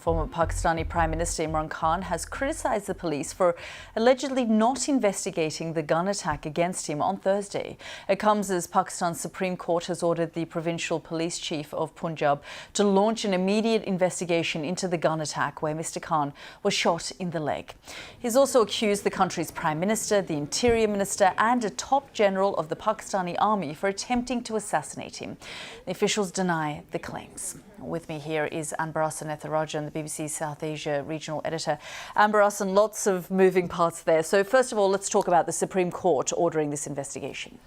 Former Pakistani Prime Minister Imran Khan has criticised the police for allegedly not investigating the gun attack against him on Thursday. It comes as Pakistan's Supreme Court has ordered the provincial police chief of Punjab to launch an immediate investigation into the gun attack where Mr Khan was shot in the leg. He's also accused the country's Prime Minister, the Interior Minister and a top general of the Pakistani Army for attempting to assassinate him. The officials deny the claims. With me here is Anbarasan Etharajan, the BBC South Asia regional editor. Anbarasan, lots of moving parts there. So first of all, let's talk about the Supreme Court ordering this investigation.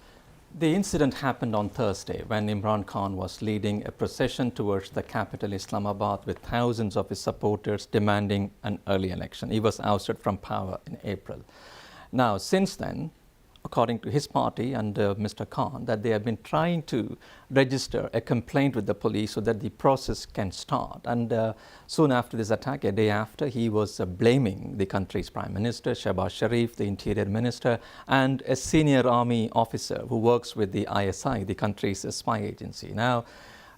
The incident happened on Thursday when Imran Khan was leading a procession towards the capital Islamabad with thousands of his supporters demanding an early election. He was ousted from power in April. Now, since then, according to his party and Mr. Khan, that they have been trying to register a complaint with the police so that the process can start. And soon after this attack, a day after, he was blaming the country's Prime Minister, Shehbaz Sharif, the Interior Minister, and a senior army officer who works with the ISI, the country's spy agency. Now,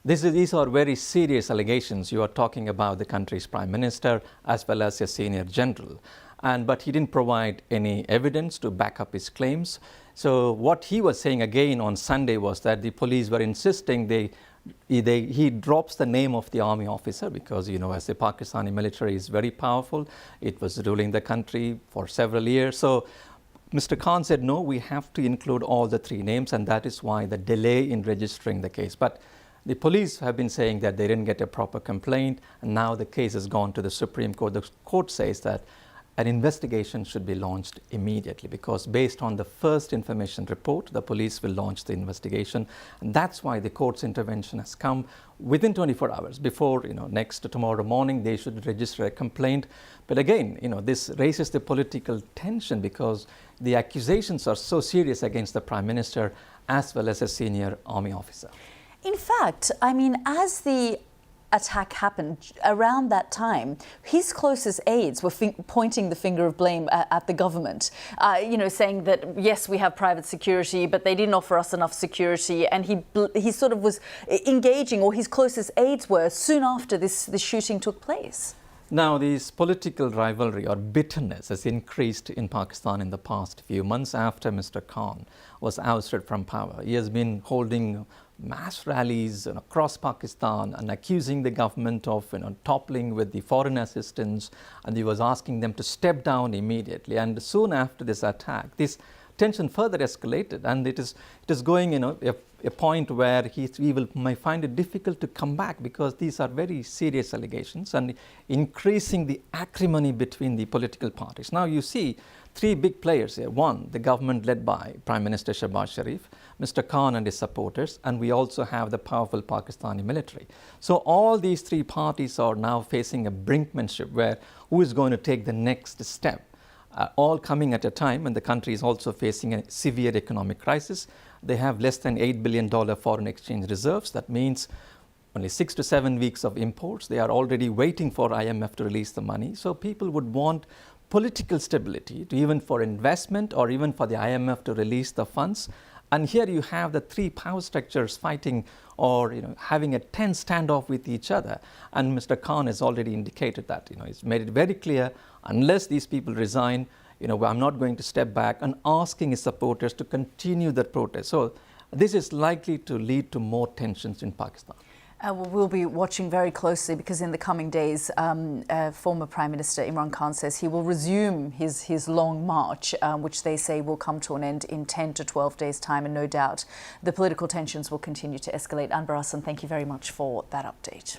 these are very serious allegations. You are talking about the country's Prime Minister as well as a senior general. But he didn't provide any evidence to back up his claims. So what he was saying again on Sunday was that the police were insisting he drops the name of the army officer because, you know, as the Pakistani military is very powerful, it was ruling the country for several years. So Mr. Khan said, no, we have to include all the three names, and that is why the delay in registering the case. But the police have been saying that they didn't get a proper complaint, and now the case has gone to the Supreme Court. The court says that an investigation should be launched immediately because based on the first information report, the police will launch the investigation. And that's why the court's intervention has come within 24 hours. Before, tomorrow morning, they should register a complaint. But again, this raises the political tension because the accusations are so serious against the Prime Minister as well as a senior army officer. In fact, as the attack happened around that time, his closest aides were pointing the finger of blame at the government, saying that yes, we have private security, but they didn't offer us enough security. And he sort of was engaging, or his closest aides were, soon after this shooting took place. Now, this political rivalry or bitterness has increased in Pakistan in the past few months after Mr. Khan was ousted from power. He has been holding mass rallies across Pakistan and accusing the government of toppling with the foreign assistance, and he was asking them to step down immediately. And soon after this attack, this tension further escalated, and it is going a point where he might find it difficult to come back because these are very serious allegations and increasing the acrimony between the political parties. Now you see three big players here. One, the government led by Prime Minister Shehbaz Sharif, Mr. Khan and his supporters, and we also have the powerful Pakistani military. So all these three parties are now facing a brinkmanship where who is going to take the next step? All coming at a time when the country is also facing a severe economic crisis. They have less than $8 billion foreign exchange reserves. That means only 6 to 7 weeks of imports. They are already waiting for IMF to release the money. So people would want political stability, even for investment or even for the IMF to release the funds. And here you have the three power structures fighting or having a tense standoff with each other. And Mr. Khan has already indicated that. He's made it very clear, unless these people resign, I'm not going to step back, and asking his supporters to continue the protest. So this is likely to lead to more tensions in Pakistan. We'll be watching very closely because in the coming days, former Prime Minister Imran Khan says he will resume his long march, which they say will come to an end in 10 to 12 days' time. And no doubt the political tensions will continue to escalate. Anbarasan, thank you very much for that update.